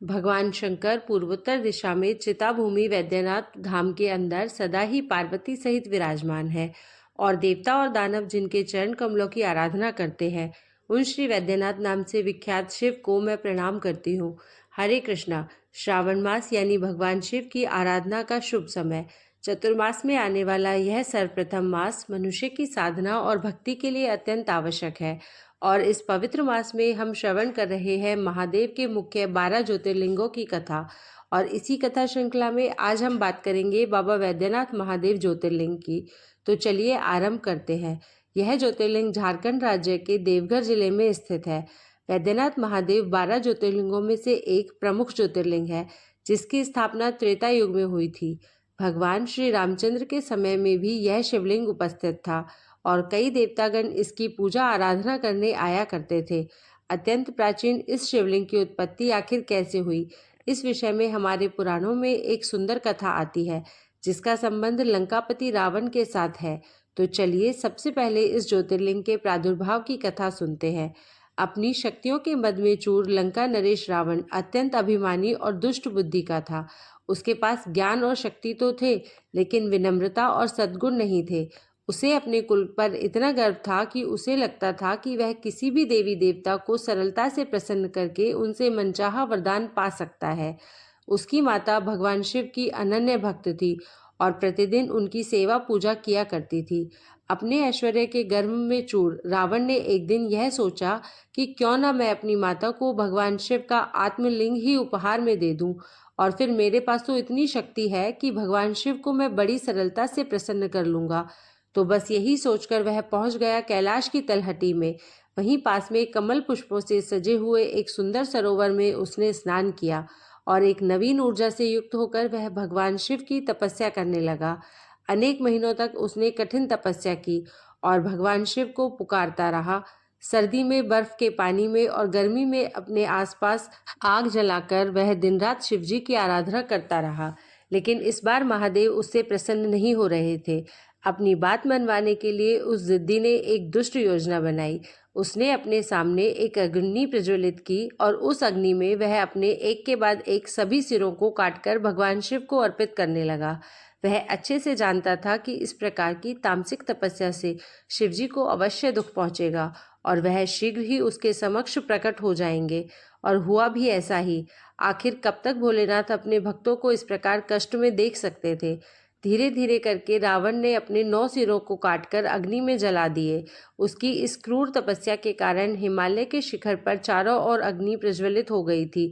भगवान शंकर पूर्वोत्तर दिशा में चिताभूमि वैद्यनाथ धाम के अंदर सदा ही पार्वती सहित विराजमान है और देवता और दानव जिनके चरण कमलों की आराधना करते हैं उन श्री वैद्यनाथ नाम से विख्यात शिव को मैं प्रणाम करती हूँ। हरे कृष्णा। श्रावण मास यानी भगवान शिव की आराधना का शुभ समय। चतुर्मास में आने वाला यह सर्वप्रथम मास मनुष्य की साधना और भक्ति के लिए अत्यंत आवश्यक है और इस पवित्र मास में हम श्रवण कर रहे हैं महादेव के मुख्य 12 ज्योतिर्लिंगों की कथा। और इसी कथा श्रृंखला में आज हम बात करेंगे बाबा वैद्यनाथ महादेव ज्योतिर्लिंग की। तो चलिए आरंभ करते हैं। यह ज्योतिर्लिंग झारखंड राज्य के देवघर जिले में स्थित है। वैद्यनाथ महादेव 12 ज्योतिर्लिंगों में से एक प्रमुख ज्योतिर्लिंग है जिसकी स्थापना त्रेता युग में हुई थी। भगवान श्री रामचंद्र के समय में भी यह शिवलिंग उपस्थित था और कई देवतागण इसकी पूजा आराधना करने आया करते थे। अत्यंत प्राचीन इस शिवलिंग की उत्पत्ति आखिर कैसे हुई, इस विषय में हमारे पुराणों में एक सुंदर कथा आती है जिसका संबंध लंकापति रावण के साथ है। तो चलिए सबसे पहले इस ज्योतिर्लिंग के प्रादुर्भाव की कथा सुनते हैं। अपनी शक्तियों के मद में चूर लंका नरेश रावण अत्यंत अभिमानी और दुष्ट बुद्धि का था। उसके पास ज्ञान और शक्ति तो थे लेकिन विनम्रता और सद्गुण नहीं थे। उसे अपने कुल पर इतना गर्व था कि उसे लगता था कि वह किसी भी देवी देवता को सरलता से प्रसन्न करके उनसे मनचाहा वरदान पा सकता है। उसकी माता भगवान शिव की अनन्य भक्त थी और प्रतिदिन उनकी सेवा पूजा किया करती थी। अपने ऐश्वर्य के गर्व में चूर रावण ने एक दिन यह सोचा कि क्यों न मैं अपनी माता को भगवान शिव का आत्मलिंग ही उपहार में दे दूं और फिर मेरे पास तो इतनी शक्ति है कि भगवान शिव को मैं बड़ी सरलता से प्रसन्न कर लूंगा। तो बस यही सोचकर वह पहुंच गया कैलाश की तलहटी में। वहीं पास में कमल पुष्पों से सजे हुए एक सुंदर सरोवर में उसने स्नान किया और एक नवीन ऊर्जा से युक्त होकर वह भगवान शिव की तपस्या करने लगा। अनेक महीनों तक उसने कठिन तपस्या की और भगवान शिव को पुकारता रहा। सर्दी में बर्फ के पानी में और गर्मी में अपने आसपास आग जलाकर वह दिन रात शिवजी की आराधना करता रहा। लेकिन इस बार महादेव उससे प्रसन्न नहीं हो रहे थे। अपनी बात मनवाने के लिए उस जिद्दी ने एक दुष्ट योजना बनाई। उसने अपने सामने एक अग्नि प्रज्वलित की और उस अग्नि में वह अपने एक के बाद एक सभी सिरों को काटकर भगवान शिव को अर्पित करने लगा। वह अच्छे से जानता था कि इस प्रकार की तामसिक तपस्या से शिवजी को अवश्य दुख पहुंचेगा और वह शीघ्र ही उसके समक्ष प्रकट हो जाएंगे। और हुआ भी ऐसा ही। आखिर कब तक भोलेनाथ अपने भक्तों को इस प्रकार कष्ट में देख सकते थे। धीरे धीरे करके रावण ने अपने 9 सिरों को काटकर अग्नि में जला दिए। उसकी इस क्रूर तपस्या के कारण हिमालय के शिखर पर चारों ओर अग्नि प्रज्वलित हो गई थी।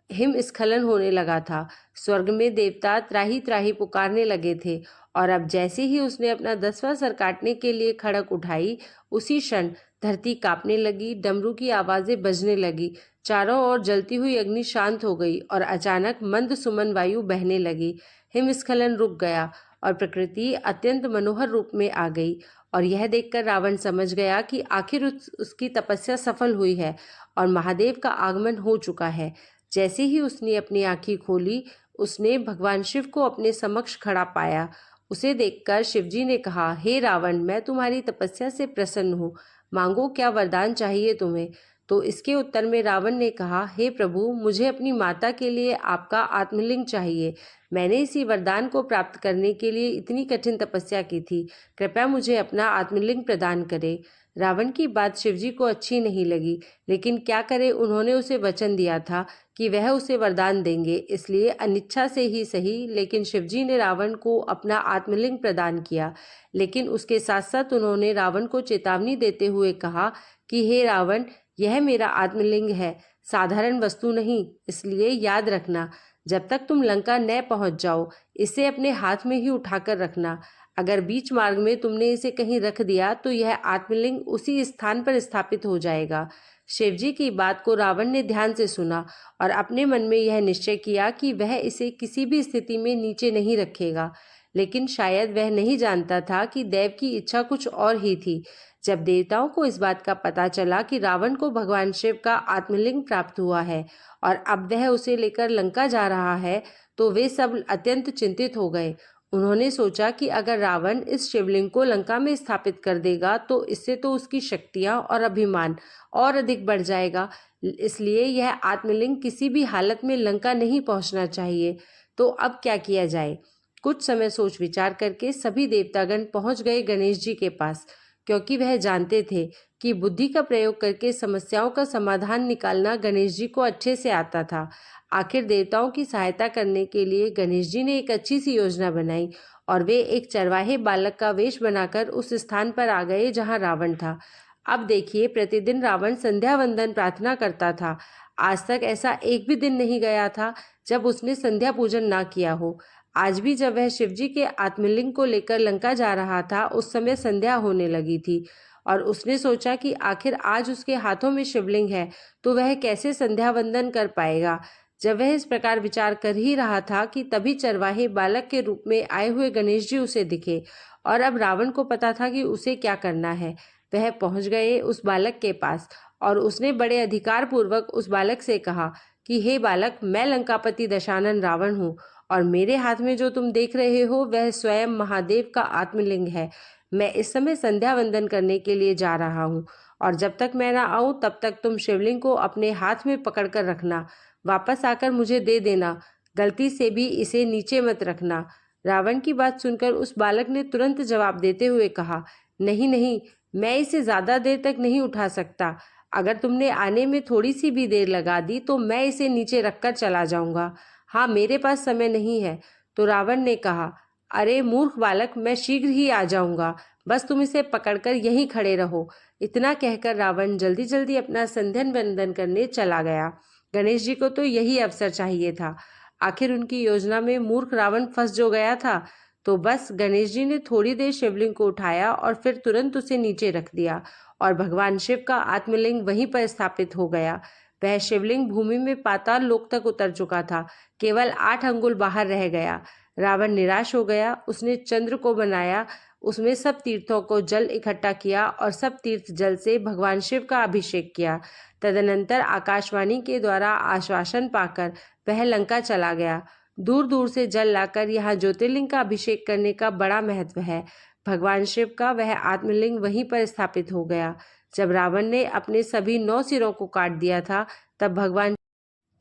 हिमस्खलन होने लगा था। स्वर्ग में देवता त्राही त्राही पुकारने लगे थे और अब जैसे ही उसने अपना 10वां सर काटने के लिए खड़क उठाई, उसी क्षण धरती कांपने लगी, डमरू की आवाजें बजने लगी, चारों ओर जलती हुई अग्नि शांत हो गई और अचानक मंद सुमन वायु बहने लगी। हिमस्खलन रुक गया और प्रकृति अत्यंत मनोहर रूप में आ गई। और यह देखकर रावण समझ गया कि आखिर उसकी तपस्या सफल हुई है और महादेव का आगमन हो चुका है। जैसे ही उसने अपनी आंखें खोली, उसने भगवान शिव को अपने समक्ष खड़ा पाया। उसे देखकर शिवजी ने कहा, हे रावण, मैं तुम्हारी तपस्या से प्रसन्न हूँ। मांगो, क्या वरदान चाहिए तुम्हें। तो इसके उत्तर में रावण ने कहा, हे प्रभु, मुझे अपनी माता के लिए आपका आत्मलिंग चाहिए। मैंने इसी वरदान को प्राप्त करने के लिए इतनी कठिन तपस्या की थी। कृपया मुझे अपना आत्मलिंग प्रदान करें। रावण की बात शिवजी को अच्छी नहीं लगी, लेकिन क्या करे, उन्होंने उसे वचन दिया था कि वह उसे वरदान देंगे, इसलिए अनिच्छा से ही सही लेकिन शिवजी ने रावण को अपना आत्मलिंग प्रदान किया। लेकिन उसके साथ साथ उन्होंने रावण को चेतावनी देते हुए कहा कि हे रावण, यह मेरा आत्मलिंग है, साधारण वस्तु नहीं, इसलिए याद रखना, जब तक तुम लंका न पहुंच जाओ इसे अपने हाथ में ही उठाकर रखना। अगर बीच मार्ग में तुमने इसे कहीं रख दिया तो यह आत्मलिंग उसी स्थान पर स्थापित हो जाएगा। शिवजी की बात को रावण ने ध्यान से सुना और अपने मन में यह निश्चय किया कि वह इसे किसी भी स्थिति में नीचे नहीं रखेगा। लेकिन शायद वह नहीं जानता था कि देव की इच्छा कुछ और ही थी। जब देवताओं को इस बात का पता चला कि रावण को भगवान शिव का आत्मलिंग प्राप्त हुआ है और अब वह उसे लेकर लंका जा रहा है, तो वे सब अत्यंत चिंतित हो गए। उन्होंने सोचा कि अगर रावण इस शिवलिंग को लंका में स्थापित कर देगा तो इससे तो उसकी शक्तियां और अभिमान और अधिक बढ़ जाएगा, इसलिए यह आत्मलिंग किसी भी हालत में लंका नहीं पहुंचना चाहिए। तो अब क्या किया जाए? कुछ समय सोच विचार करके सभी देवतागण पहुंच गए गणेश जी के पास, क्योंकि वह जानते थे कि बुद्धि का प्रयोग करके समस्याओं का समाधान निकालना गणेश जी को अच्छे से आता था। आखिर देवताओं की सहायता करने के लिए गणेश जी ने एक अच्छी सी योजना बनाई और वे एक चरवाहे बालक का वेश बनाकर उस स्थान पर आ गए जहां रावण था। अब देखिए, प्रतिदिन रावण संध्या वंदन प्रार्थना करता था। आज तक ऐसा एक भी दिन नहीं गया था जब उसने संध्या पूजन ना किया हो। आज भी जब वह शिवजी के आत्मलिंग को लेकर लंका जा रहा था, उस समय संध्या होने लगी थी और उसने सोचा कि आखिर आज उसके हाथों में शिवलिंग है तो वह कैसे संध्या वंदन कर पाएगा। जब वह इस प्रकार विचार कर ही रहा था कि तभी चरवाहे बालक के रूप में आए हुए गणेश जी उसे दिखे और अब रावण को पता था कि उसे क्या करना है। वह पहुंच गए उस बालक के पास और उसने बड़े अधिकार पूर्वक उस बालक से कहा कि हे बालक, मैं लंकापति दशानन रावण हूँ और मेरे हाथ में जो तुम देख रहे हो वह स्वयं महादेव का आत्मलिंग है। मैं इस समय संध्या वंदन करने के लिए जा रहा हूँ और जब तक मैं ना आऊं तब तक तुम शिवलिंग को अपने हाथ में पकड़ कर रखना। वापस आकर मुझे दे देना। गलती से भी इसे नीचे मत रखना। रावण की बात सुनकर उस बालक ने तुरंत जवाब देते हुए कहा, नहीं नहीं, मैं इसे ज्यादा देर तक नहीं उठा सकता। अगर तुमने आने में थोड़ी सी भी देर लगा दी तो मैं इसे नीचे रखकर चला जाऊंगा। हाँ, मेरे पास समय नहीं है। तो रावण ने कहा, अरे मूर्ख बालक, मैं शीघ्र ही आ जाऊंगा, बस तुम इसे पकड़कर यहीं खड़े रहो। इतना कहकर रावण जल्दी जल्दी अपना संध्या वंदन करने चला गया। गणेश जी को तो यही अवसर चाहिए था। आखिर उनकी योजना में मूर्ख रावण फंस जो गया था। तो बस गणेश जी ने थोड़ी देर शिवलिंग को उठाया और फिर तुरंत उसे नीचे रख दिया और भगवान शिव का आत्मलिंग वहीं पर स्थापित हो गया। वह शिवलिंग भूमि में पाताल लोक तक उतर चुका था, केवल 8 अंगुल बाहर रह गया। रावण निराश हो गया। उसने चंद्र को बनाया, उसमें सब तीर्थों को जल इकट्ठा किया और सब तीर्थ जल से भगवान शिव का अभिषेक किया। तदनंतर आकाशवाणी के द्वारा आश्वासन पाकर वह लंका चला गया। दूर दूर से जल लाकर यहाँ ज्योतिर्लिंग का अभिषेक करने का बड़ा महत्व है। भगवान शिव का वह आत्मलिंग वहीं पर स्थापित हो गया। जब रावण ने अपने सभी 9 सिरों को काट दिया था, तब भगवान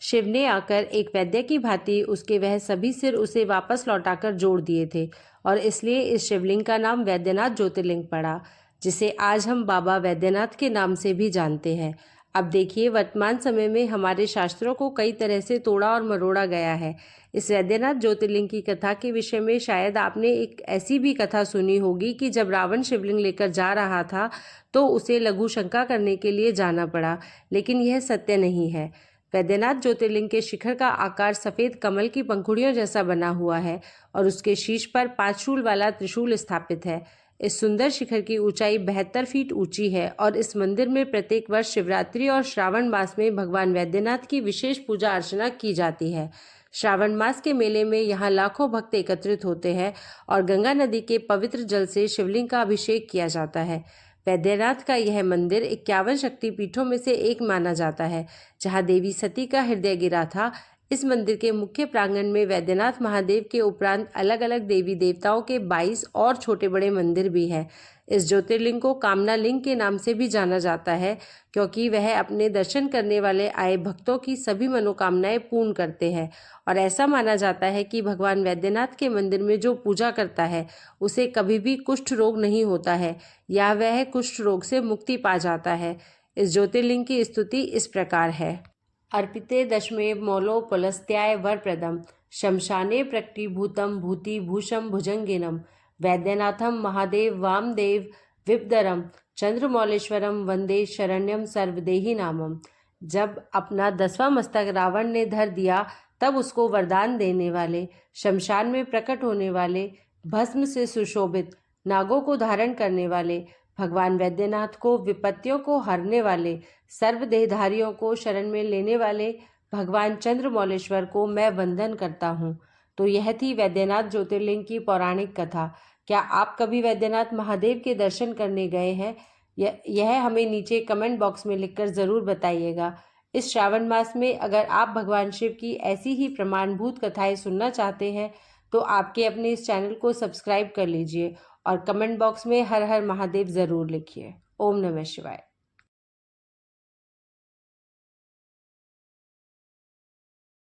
शिव ने आकर एक वैद्य की भांति उसके वह सभी सिर उसे वापस लौटाकर जोड़ दिए थे और इसलिए इस शिवलिंग का नाम वैद्यनाथ ज्योतिर्लिंग पड़ा, जिसे आज हम बाबा वैद्यनाथ के नाम से भी जानते हैं। अब देखिए, वर्तमान समय में हमारे शास्त्रों को कई तरह से तोड़ा और मरोड़ा गया है। इस वैद्यनाथ ज्योतिर्लिंग की कथा के विषय में शायद आपने एक ऐसी भी कथा सुनी होगी कि जब रावण शिवलिंग लेकर जा रहा था तो उसे लघु शंका करने के लिए जाना पड़ा, लेकिन यह सत्य नहीं है। वैद्यनाथ ज्योतिर्लिंग के शिखर का आकार सफेद कमल की पंखुड़ियों जैसा बना हुआ है और उसके शीर्ष पर 5 शूल वाला त्रिशूल स्थापित है। इस सुंदर शिखर की ऊंचाई 72 फीट ऊंची है और इस मंदिर में प्रत्येक वर्ष शिवरात्रि और श्रावण मास में भगवान वैद्यनाथ की विशेष पूजा अर्चना की जाती है। श्रावण मास के मेले में यहाँ लाखों भक्त एकत्रित होते हैं और गंगा नदी के पवित्र जल से शिवलिंग का अभिषेक किया जाता है। वैद्यनाथ का यह मंदिर 51 शक्तिपीठों में से एक माना जाता है, जहाँ देवी सती का हृदय गिरा था। इस मंदिर के मुख्य प्रांगण में वैद्यनाथ महादेव के उपरांत अलग अलग देवी देवताओं के 22 और छोटे बड़े मंदिर भी हैं। इस ज्योतिर्लिंग को कामना लिंग के नाम से भी जाना जाता है, क्योंकि वह अपने दर्शन करने वाले आए भक्तों की सभी मनोकामनाएं पूर्ण करते हैं और ऐसा माना जाता है कि भगवान वैद्यनाथ के मंदिर में जो पूजा करता है उसे कभी भी कुष्ठ रोग नहीं होता है या वह कुष्ठ रोग से मुक्ति पा जाता है। इस ज्योतिर्लिंग की स्तुति इस प्रकार है। अर्पिते दशमेव मौलो पुलस्त्याय वरप्रदम शमशाने प्रकटीभूतम भूतिभूषम भुजंगिनम वैद्यनाथम महादेव वामदेव विपदरम चंद्रमौलेश्वरम वंदे शरण्यम सर्वदेही नामम। जब अपना 10वां मस्तक रावण ने धर दिया, तब उसको वरदान देने वाले, शमशान में प्रकट होने वाले, भस्म से सुशोभित, नागों को धारण करने वाले भगवान वैद्यनाथ को, विपत्तियों को हरने वाले, सर्वदेहधारियों को शरण में लेने वाले भगवान चंद्रमौलेश्वर को मैं वंदन करता हूँ। तो यह थी वैद्यनाथ ज्योतिर्लिंग की पौराणिक कथा। क्या आप कभी वैद्यनाथ महादेव के दर्शन करने गए हैं? यह हमें नीचे कमेंट बॉक्स में लिखकर ज़रूर बताइएगा। इस श्रावण मास में अगर आप भगवान शिव की ऐसी ही प्रमाणभूत कथाएं सुनना चाहते हैं तो आपके अपने इस चैनल को सब्सक्राइब कर लीजिए और कमेंट बॉक्स में हर हर महादेव ज़रूर लिखिए। ओम नमः शिवाय।